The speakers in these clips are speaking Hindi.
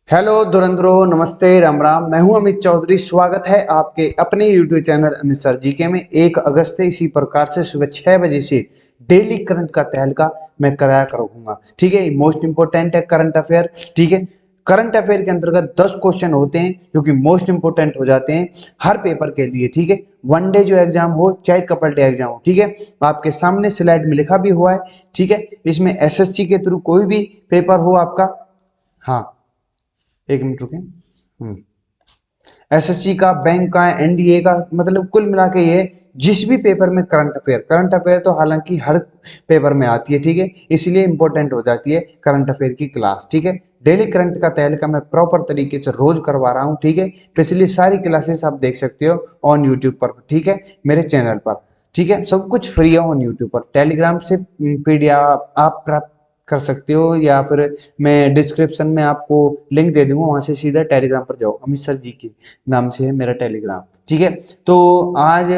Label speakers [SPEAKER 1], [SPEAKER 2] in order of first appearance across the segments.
[SPEAKER 1] हेलो धुरंधरो, नमस्ते, राम राम। मैं हूं अमित चौधरी। स्वागत है आपके अपने YouTube channel Amit sir GK में। 1 अगस्त से इसी प्रकार से सुबह 6 बजे से डेली करंट का तहलका मैं कराया करूंगा। ठीक है, मोस्ट इंपोर्टेंट है करंट अफेयर। ठीक है, करंट अफेयर के अंतर्गत 10 क्वेश्चन होते हैं जो कि मोस्ट इंपोर्टेंट हो जाते हैं हर पेपर के लिए। ठीक है, वनडे जो एग्जाम हो चाहे कपल डे एग्जाम हो। ठीक है, आपके सामने स्लाइड में लिखा भी हुआ है। ठीक है, इसमें एसएससी के थ्रू कोई भी पेपर हो आपका। हाँ, 1 मिनट रुके। एसएससी का, बैंक का, एनडीए का, मतलब कुल मिला के ये जिस भी पेपर में करंट अफेयर तो हालांकि हर पेपर में आती है। ठीक है, इसलिए इंपॉर्टेंट हो जाती है करंट अफेयर की क्लास। ठीक है, डेली करंट का तहलका मैं प्रॉपर तरीके से रोज करवा रहा हूँ। ठीक है, पिछली सारी क्लासेस आप देख सकते हो ऑन यूट्यूब पर। ठीक है, मेरे चैनल पर। ठीक है, सब कुछ फ्री है ऑन यूट्यूब पर। टेलीग्राम से पीडीएफ आप प्राप्त कर सकते हो, या फिर मैं डिस्क्रिप्शन में आपको लिंक दे दूंगा, वहां से सीधा टेलीग्राम पर जाओ। अमित सर जी के नाम से है मेरा टेलीग्राम। ठीक है, तो आज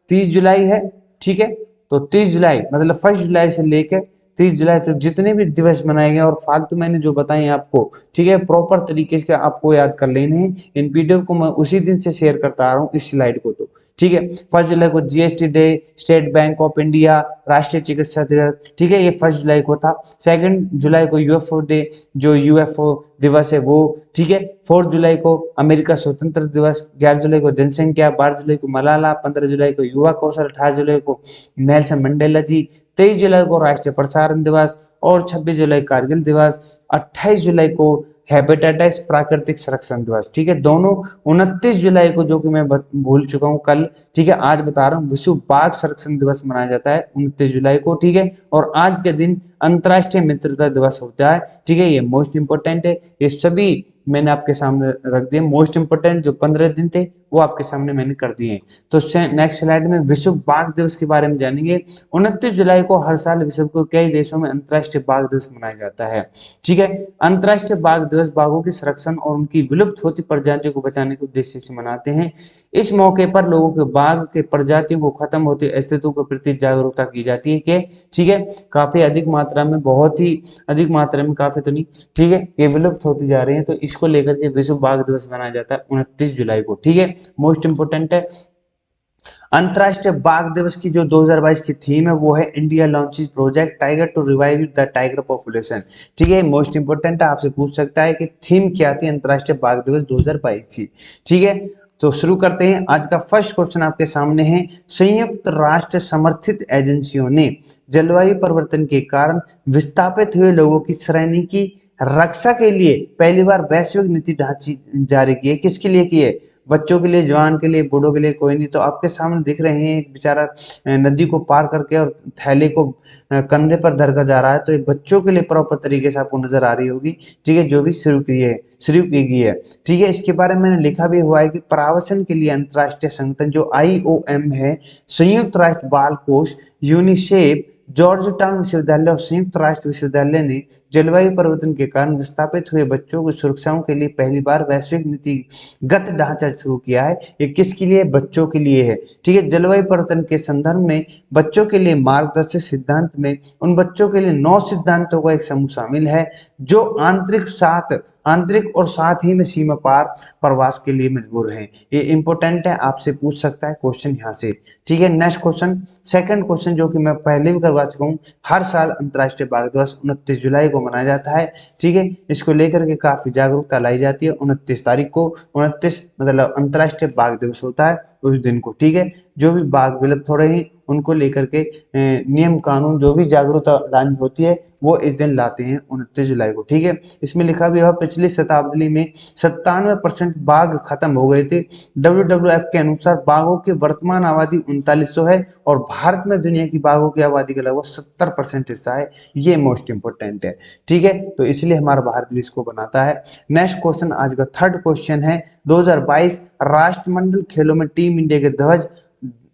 [SPEAKER 1] 30 जुलाई है। ठीक है, तो 30 जुलाई मतलब 1 जुलाई से लेकर 30 जुलाई से जितने भी दिवस मनाए गए और फालतू मैंने जो बताए आपको, ठीक है, प्रॉपर तरीके से आपको याद कर लेने हैं। इन पीडीएफ को मैं उसी दिन से शेयर करता आ रहा हूँ, इस स्लाइड को। तो ठीक है, 1 जुलाई को GST day, state bank of India, राष्ट्रीय चिकित्सा दिवस। ठीक है, ये 1 जुलाई को था। 2 जुलाई को यूएफओ डे, जो यूएफओ दिवस है वो। ठीक है, 4 जुलाई को अमेरिका स्वतंत्र दिवस, 11 जुलाई को जनसंख्या, 12 जुलाई को मलाला, 15 जुलाई को युवा कौशल, 18 जुलाई को नेल्सन मंडेला जी, 23 जुलाई को राष्ट्रीय प्रसारण दिवस, और 26 जुलाई कारगिल दिवस, 28 जुलाई को हेपेटाइटिस प्राकृतिक संरक्षण दिवस। ठीक है, दोनों 29 जुलाई को, जो कि मैं भूल चुका हूं कल। ठीक है, आज बता रहा हूँ, विश्व बाघ संरक्षण दिवस मनाया जाता है 29 जुलाई को। ठीक है, और आज के दिन अंतर्राष्ट्रीय मित्रता दिवस होता है। ठीक है, ये मोस्ट इंपोर्टेंट है। ये सभी मैंने आपके सामने रख दिए। मोस्ट इंपोर्टेंट जो 15 दिन थे वो आपके सामने मैंने कर दिए। तो नेक्स्ट स्लाइड में विश्व बाघ दिवस के बारे में जानेंगे। 29 जुलाई को हर साल विश्व के कई देशों में अंतर्राष्ट्रीय बाघ दिवस मनाया जाता है। ठीक है, अंतर्राष्ट्रीय बाघ दिवस बाघों के संरक्षण और उनकी विलुप्त होती प्रजातियों को बचाने के उद्देश्य से मनाते हैं। इस मौके पर लोगों के बाघ के प्रजातियों को खत्म होते अस्तित्व के प्रति जागरूकता की जाती है कि ठीक है, काफी अधिक मात्रा में, बहुत ही अधिक मात्रा में, काफी तो नहीं, ठीक है, ये विलुप्त होती जा रही है। तो इसको लेकर के विश्व बाघ दिवस मनाया जाता है 29 जुलाई को। ठीक है, मोस्ट इंपोर्टेंट है। अंतरराष्ट्रीय बाघ दिवस की जो 2022 की थीम है वो है India launches Project Tiger to revive the tiger population. ठीक है, मोस्ट इंपोर्टेंट है, आपसे पूछ सकता है कि थीम क्या थी अंतरराष्ट्रीय बाघ दिवस 2022 की। ठीक है, तो शुरू करते हैं। आज का फर्स्ट क्वेश्चन आपके सामने है। संयुक्त राष्ट्र समर्थित एजेंसियों ने जलवायु परिवर्तन के कारण विस्थापित हुए लोगों की श्रेणी की रक्षा के लिए पहली बार वैश्विक नीति ढांची जारी की है। किसके लिए की है? बच्चों के लिए, जवान के लिए, बूढ़ों के लिए कोई नहीं। तो आपके सामने दिख रहे हैं एक बेचारा नदी को पार करके और थैले को कंधे पर धर कर जा रहा है। तो ये बच्चों के लिए प्रॉपर तरीके से आपको नजर आ रही होगी। ठीक है, जो भी शुरू की गई है। ठीक है, इसके बारे में मैंने लिखा भी हुआ है कि प्रवासन के लिए अंतरराष्ट्रीय संगठन जो आईओएम है, संयुक्त राष्ट्र बाल कोष, यूनिसेफ, जॉर्ज टाउन विश्वविद्यालय और संयुक्त राष्ट्र विश्वविद्यालय ने जलवायु परिवर्तन के कारण विस्थापित हुए बच्चों की सुरक्षाओं के लिए पहली बार वैश्विक नीतिगत ढांचा शुरू किया है। ये किसके लिए? बच्चों के लिए है। ठीक है, जलवायु परिवर्तन के संदर्भ में बच्चों के लिए मार्गदर्शक सिद्धांत में उन बच्चों के लिए 9 सिद्धांतों का एक समूह शामिल है जो आंतरिक और साथ ही में सीमा पार प्रवास के लिए मजबूर हैं। ये इंपॉर्टेंट है, आपसे पूछ सकता है क्वेश्चन यहाँ से। ठीक है, नेक्स्ट क्वेश्चन, सेकंड क्वेश्चन, जो कि मैं पहले भी करवा चुका हूँ। हर साल अंतर्राष्ट्रीय बाघ दिवस 29 जुलाई को मनाया जाता है। ठीक है, इसको लेकर के काफी जागरूकता लाई जाती है। 29 तारीख को, 29 मतलब अंतर्राष्ट्रीय बाघ दिवस होता है उस दिन को। ठीक है, जो भी बाघ विलुप्त हो रहे हैं उनको लेकर के नियम कानून, जो भी जागरूकता लानी होती है वो इस दिन लाते हैं 29 जुलाई को। ठीक है, इसमें लिखा भी हुआ पिछली शताब्दी में 97% बाघ खत्म हो गए थे। WWF के अनुसार बाघों की वर्तमान आबादी 3900 है और भारत में दुनिया की बाघों की आबादी का लगभग 70% हिस्सा है। ये मोस्ट इंपोर्टेंट है। ठीक है, तो इसलिए हमारा भारत भी इसको बनाता है। नेक्स्ट क्वेश्चन, आज का थर्ड क्वेश्चन है। 2022 राष्ट्रमंडल खेलों में टीम इंडिया के ध्वज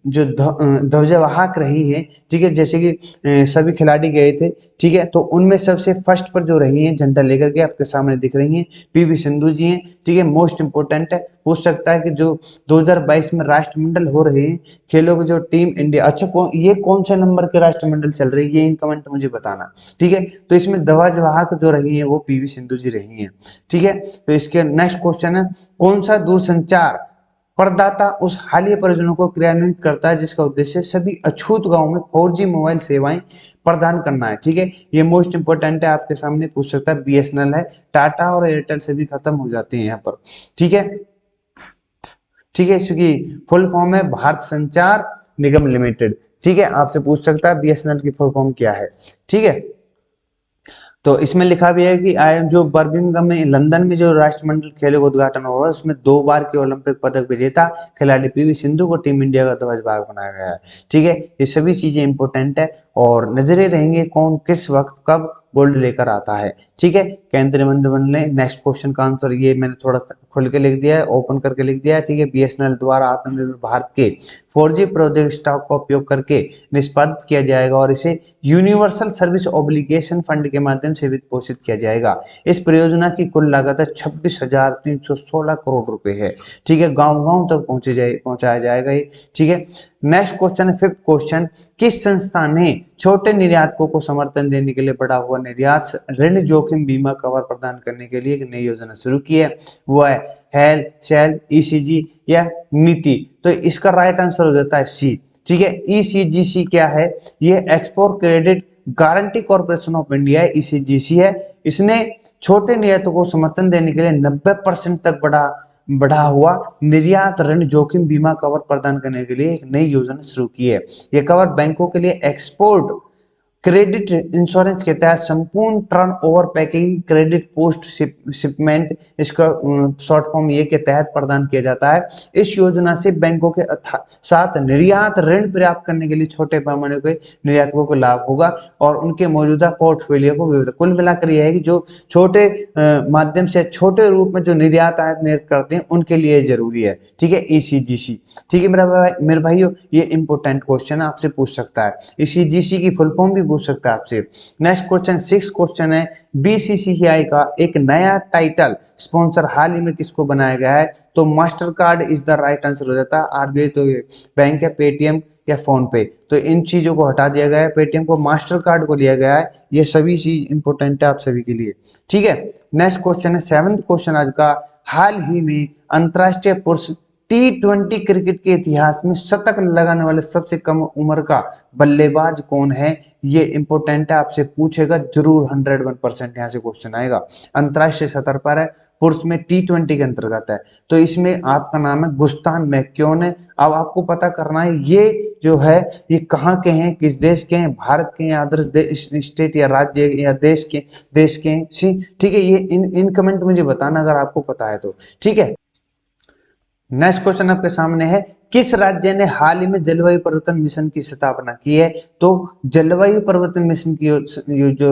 [SPEAKER 1] जो ध्वजवाहक रही है, ठीक है, जैसे कि सभी खिलाड़ी गए थे, ठीक है, तो उनमें सबसे फर्स्ट पर जो रही हैं झंडा लेकर के आपके सामने दिख रही हैं, पीवी सिंधु जी हैं, ठीक है। मोस्ट इंपोर्टेंट है, पूछ सकता है कि जो 2022 में राष्ट्रमंडल हो रहे हैं खेलों की जो टीम इंडिया, अच्छा ये कौन सा नंबर के राष्ट्रमंडल चल रही है, ये इन कमेंट मुझे बताना, ठीक है। तो इसमें ध्वजवाहक जो रही है वो पीवी सिंधु जी रही हैं, ठीक है। तो इसके नेक्स्ट क्वेश्चन है, कौन सा दूरसंचार प्रदाता उस हालिया परियोजना को क्रियान्वित करता है जिसका उद्देश्य सभी अछूत गांवों में 4G मोबाइल सेवाएं प्रदान करना है, ठीक है। ये मोस्ट इंपोर्टेंट है, आपके सामने पूछ सकता है, बीएसएनएल है, टाटा और एयरटेल से भी खत्म हो जाते हैं यहाँ पर, ठीक है, ठीक है। इसकी फुल फॉर्म है भारत संचार निगम लिमिटेड, ठीक है। आपसे पूछ सकता है बीएसएनएल की फुल फॉर्म क्या है, ठीक है। तो इसमें लिखा भी है कि जो बर्मिंघम में लंदन में जो राष्ट्रमंडल खेलों का उद्घाटन हुआ उसमें 2 बार के ओलंपिक पदक विजेता खिलाड़ी पीवी सिंधु को टीम इंडिया का ध्वजवाहक बनाया गया है, ठीक है। ये सभी चीजें इंपॉर्टेंट है और नजरे रहेंगे कौन किस वक्त कब गोल्ड लेकर आता है, ठीक है। केंद्रीय मंत्रिमंडल ने नेक्स्ट क्वेश्चन का आंसर ये मैंने थोड़ा खुल के लिख दिया है, ओपन करके लिख दिया है, ठीक है। बीएसएनएल द्वारा आत्मनिर्भर भारत के 4G प्रौद्योगिकी स्टॉक का उपयोग करके निष्पादित किया जाएगा और इसे यूनिवर्सल सर्विस ऑब्लिगेशन फंड के माध्यम से वित्त पोषित किया जाएगा। इस परियोजना की कुल लागत है 26,316 करोड़ रुपए है, ठीक है। गांव गांव तक पहुंचाया जाएगा ये, ठीक है। नेक्स्ट क्वेश्चन है, फिफ्थ क्वेश्चन, किस संस्था ने छोटे निर्यातकों को समर्थन देने के लिए बढ़ा हुआ निर्यात ऋण जोखिम बीमा कवर प्रदान करने के लिए एक नई योजना शुरू की है? वो है हेल, शेल, ईसीजी या नीति। तो इसका राइट आंसर हो जाता है सी, ठीक है। ईसीजीसी क्या है? ये export credit guarantee corporation of India है, ईसीजीसी है। इसने छोटे निर्यातकों को समर्थन देने के लिए 90% तक बढ़ा हुआ निर्यात ऋण जोखिम बीमा कवर प्रदान करने के लिए एक नई योजना शुरू की है। यह कवर बैंकों के लिए एक्सपोर्ट क्रेडिट इंश्योरेंस के तहत संपूर्ण turn over packaging credit post shipment, इसका शॉर्ट फॉर्म ये के तहत प्रदान किया जाता है। इस योजना से बैंकों के साथ निर्यात ऋण प्राप्त करने के लिए छोटे पैमाने के निर्यातकों को लाभ होगा और उनके मौजूदा पोर्टफोलियो को विविध। कुल मिलाकर यह है कि जो छोटे माध्यम से छोटे रूप में जो निर्यात आयात निर्यात करते हैं उनके लिए जरूरी है, ठीक है, ईसीजीसी, ठीक है। मेरे भाइयों ये इंपॉर्टेंट क्वेश्चन आपसे पूछ सकता है, ईसीजीसी की फुल फॉर्म भी पूछ सकता है आपसे। नेक्स्ट क्वेश्चन, सिक्स क्वेश्चन है, बीसीसीआई का एक नया टाइटल स्पॉन्सर हाल ही में किसको बनाया गया है? तो master card is the right answer हो जाता है। आरबीआई तो ये बैंक है, पेटीएम या फोन पे, तो इन चीजों को हटा दिया गया है, पेटीएम को मास्टर कार्ड को लिया गया है। ये सभी चीज इंपॉर्टेंट है आप सभी के लिए, ठीक है। नेक्स्ट क्वेश्चन है, सेवंथ क्वेश्चन आज का, हाल ही में अंतरराष्ट्रीय पुरुष T20 क्रिकेट के इतिहास में शतक लगाने वाले सबसे कम उम्र का बल्लेबाज कौन है? ये इंपॉर्टेंट है, आपसे पूछेगा जरूर, 101% यहाँ से क्वेश्चन आएगा। अंतरराष्ट्रीय स्तर पर है, पुरुष में T20 के अंतर्गत है, तो इसमें आपका नाम है गुस्तान मैक्योन है। अब आपको पता करना है ये जो है ये कहाँ के हैं, किस देश के हैं, भारत के या अदर्स स्टेट या राज्य या देश के हैं, ठीक है। ये इन कमेंट मुझे बताना अगर आपको पता है तो, ठीक है। नेक्स्ट क्वेश्चन आपके सामने है, किस राज्य ने हाल ही में जलवायु परिवर्तन मिशन की स्थापना की है? तो जलवायु परिवर्तन मिशन की जो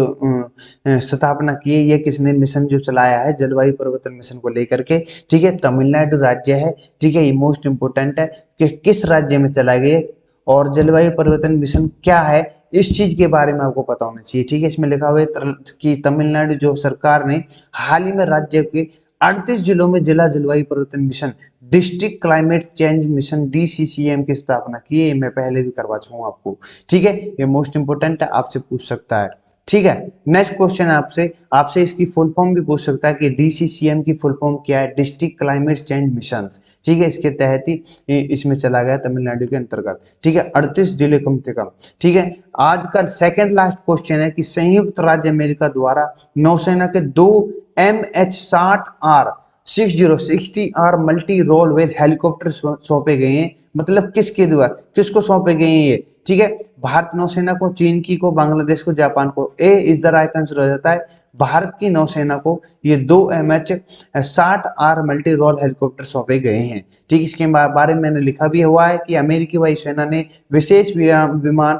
[SPEAKER 1] स्थापना की है, ये किसने मिशन जो चलाया है जलवायु परिवर्तन मिशन को लेकर के, ठीक है, तमिलनाडु राज्य है, ठीक है। ये मोस्ट इंपोर्टेंट है कि किस राज्य में चलाया गया और जलवायु परिवर्तन मिशन क्या है, इस चीज के बारे में आपको पता होना चाहिए, ठीक है। इसमें लिखा हुआ है कि तमिलनाडु जो सरकार ने हाल ही में राज्य के 38 जिलों में जिला जलवायु परिवर्तन mission, district climate change mission DCCM की स्थापना की है। मैं पहले भी करवा चुका हूं आपको, ठीक है। ये मोस्ट इंपोर्टेंट है, आपसे पूछ सकता है, ठीक है। नेक्स्ट क्वेश्चन आपसे इसकी फुल फॉर्म भी पूछ सकता है कि DCCM की फुल फॉर्म क्या है? डिस्ट्रिक्ट क्लाइमेट चेंज मिशन, ठीक है। इसके तहत ही इसमें चला गया तमिलनाडु के अंतर्गत, ठीक है। 38 जिले कम से कम, ठीक है। आज का सेकंड लास्ट क्वेश्चन है कि संयुक्त राज्य अमेरिका द्वारा नौसेना के 2 MH-60R 60R multi role well helicopter सौंपे गए हैं, मतलब किसके द्वारा, किसको सौंपे गए हैं ये, ठीक है। भारत नौसेना को, चीन की को, बांग्लादेश को, जापान को। ए इज द राइट आंसर हो जाता है भारत की नौसेना को ये 2 MH-60R मल्टी रोल हेलीकॉप्टर सौंपे गए हैं। ठीक, इसके बारे में मैंने लिखा भी हुआ है कि अमेरिकी वायुसेना ने विशेष विमान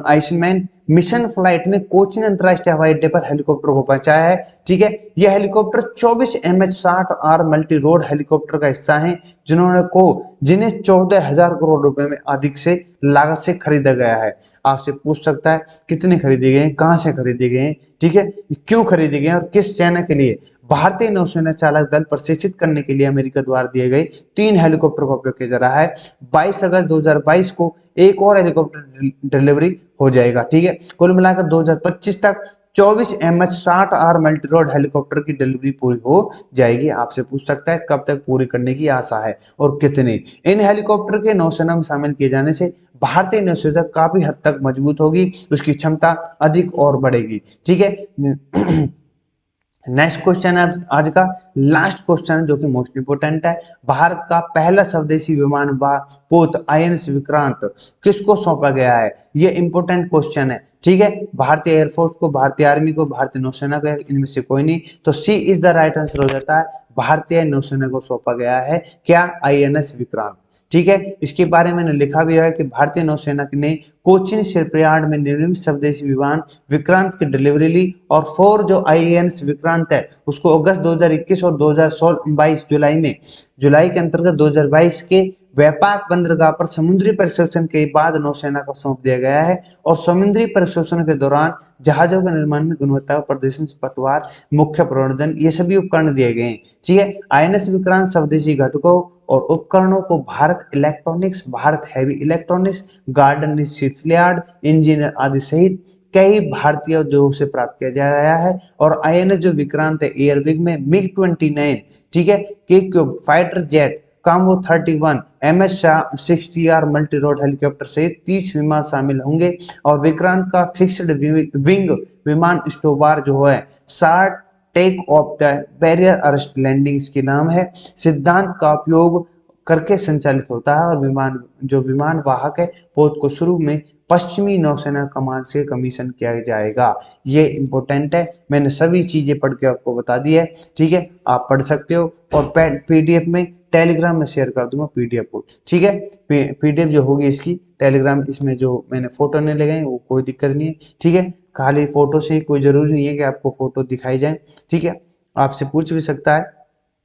[SPEAKER 1] आइसमैन मिशन फ्लाइट ने कोचीन अंतरराष्ट्रीय हवाई अड्डे पर हेलीकॉप्टर को पहुंचाया है। ठीक है, यह helicopter 24 MH-60R multi road helicopter का हिस्सा है जिन्हें 14,000 करोड़ रुपए में अधिक से लागत से खरीदा गया है। आपसे पूछ सकता है कितने खरीदे गए हैं, कहां से खरीदे गए हैं, ठीक है, क्यों खरीदे गए हैं और किस सेना के लिए। भारतीय नौसेना चालक दल प्रशिक्षित करने के लिए अमेरिका द्वारा दिए गए 3 हेलीकॉप्टर का उपयोग किया जा रहा है। 22 अगस्त 2022 को एक और हेलीकॉप्टर डिलीवरी हो जाएगा। ठीक है, कुल मिलाकर 2025 तक 24 MH-60R मल्टी रोड हेलीकॉप्टर की डिलीवरी पूरी हो जाएगी। आपसे पूछ सकता है कब तक पूरी करने की आशा है और कितने। इन हेलीकॉप्टर के नौसेना में शामिल किए जाने से भारतीय नौसेना काफी हद तक मजबूत होगी, उसकी क्षमता अधिक और बढ़ेगी। ठीक है, नेक्स्ट क्वेश्चन है आज का लास्ट क्वेश्चन जो कि मोस्ट इंपोर्टेंट है। भारत का पहला स्वदेशी विमान पोत INS विक्रांत किसको सौंपा गया है? ये इंपोर्टेंट क्वेश्चन है। ठीक है, भारतीय एयरफोर्स को, भारतीय आर्मी को, भारतीय नौसेना को, इनमें से कोई नहीं। तो सी इज द राइट आंसर हो जाता है, भारतीय नौसेना को सौंपा गया है क्या? INS विक्रांत। ठीक है, इसके बारे में मैंने लिखा भी है कि भारतीय नौसेना ने कोचीन शिपयार्ड में निर्मित स्वदेशी विमान विक्रांत की डिलीवरी ली और 4 जो INS विक्रांत है उसको अगस्त 2021 और 2022 जुलाई के अंतर्गत 2022 के व्यापक बंदरगाह पर समुद्री परीक्षण के बाद नौसेना को सौंप दिया गया है। और समुद्री परीक्षण के दौरान जहाजों के निर्माण में गुणवत्ता प्रदर्शन पतवार मुख्य प्रवर्धन ये सभी उपकरण दिए गए हैं। ठीक है, INS विक्रांत स्वदेशी घटकों और उपकरणों को Bharat electronics, Bharat heavy electronics, garden shipyard engineer आदि सहित कई भारतीय उद्योगों से प्राप्त किया गया है। और INS जो विक्रांत है एयरविंग में MiG-29, ठीक है, के fighter jet combo 31 MH-60R multi road helicopter सहित 30 विमान शामिल होंगे। और विक्रांत का फिक्स्ड विंग विमान स्टोबार जो है 60 take off the barrier arrest landing इसके नाम है, सिद्धांत का उपयोग करके संचालित होता है। और विमान वाहक है पोत को शुरू में पश्चिमी नौसेना कमान से कमीशन किया जाएगा। ये इंपॉर्टेंट है, मैंने सभी चीजें पढ़ के आपको बता दी है। ठीक है, आप पढ़ सकते हो और PDF में टेलीग्राम में शेयर कर दूंगा PDF को। ठीक है, PDF जो होगी इसकी टेलीग्राम, इसमें जो मैंने फोटो नहीं लगाए वो कोई दिक्कत नहीं है। ठीक है, खाली फोटो से कोई जरूरी नहीं है कि आपको फोटो दिखाई जाए। ठीक है, आपसे पूछ भी सकता है।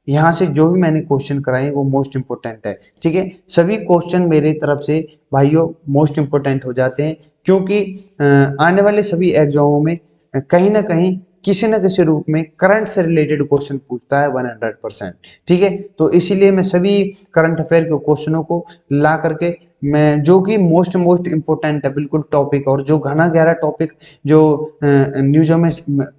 [SPEAKER 1] यहाँ से जो भी मैंने क्वेश्चन कराए वो मोस्ट इंपोर्टेंट है। ठीक है, सभी क्वेश्चन मेरी तरफ से भाइयों मोस्ट इंपोर्टेंट हो जाते हैं क्योंकि आने वाले सभी एग्जामों में कहीं ना कहीं किसी न किसी रूप में करंट से रिलेटेड क्वेश्चन पूछता है 100%। ठीक है, तो इसीलिए मैं सभी करंट अफेयर के क्वेश्चनों को ला करके मैं जो कि मोस्ट इंपोर्टेंट है बिल्कुल टॉपिक, और जो घना गहरा टॉपिक जो न्यूज़ों में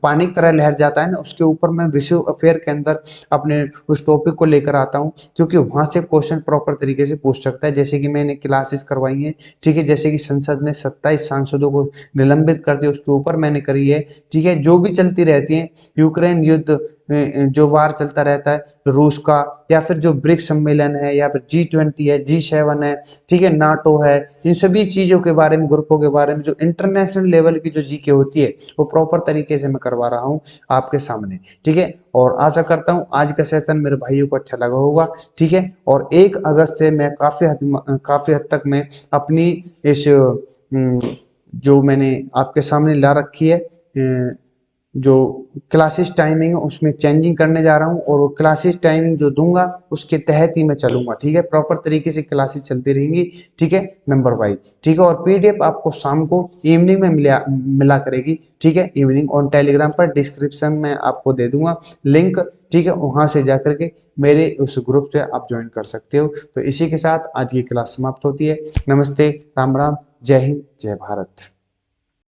[SPEAKER 1] पानी की तरह लहर जाता है ना, उसके ऊपर मैं विश्व अफेयर के अंदर अपने उस टॉपिक को लेकर आता हूँ क्योंकि वहां से क्वेश्चन प्रॉपर तरीके से पूछ सकता है। जैसे कि मैंने क्लासेस करवाई हैं, ठीक है, जैसे कि संसद ने 27 सांसदों को निलंबित कर दिया, उसके ऊपर मैंने करी है। ठीक है, जो भी चलती रहती है, यूक्रेन युद्ध जो वार चलता रहता है रूस का, या फिर जो ब्रिक्स सम्मेलन है, या फिर G20 है, G7 है, ठीक है, नाटो है, इन सभी चीजों के बारे में, ग्रुपों के बारे में जो इंटरनेशनल लेवल की जो जीके होती है वो प्रॉपर तरीके से मैं करवा रहा हूँ आपके सामने। ठीक है, और आशा करता हूँ आज का सेशन मेरे भाइयों को अच्छा लगा होगा। ठीक है, और 1 अगस्त से मैं काफी हद तक मैं अपनी इस जो मैंने आपके सामने ला रखी है जो क्लासेस टाइमिंग है उसमें चेंजिंग करने जा रहा हूँ, और वो क्लासेस टाइमिंग जो दूंगा उसके तहत ही मैं चलूंगा। ठीक है, प्रॉपर तरीके से क्लासेस चलती रहेंगी। ठीक है, नंबर वाइज। ठीक है, और PDF आपको शाम को इवनिंग में मिला करेगी। ठीक है, इवनिंग ऑन टेलीग्राम पर डिस्क्रिप्शन में आपको दे दूंगा लिंक। ठीक है, वहां से जाकर के मेरे उस ग्रुप से आप ज्वाइन कर सकते हो। तो इसी के साथ आज की क्लास समाप्त होती है। नमस्ते, राम राम, जय हिंद, जय भारत।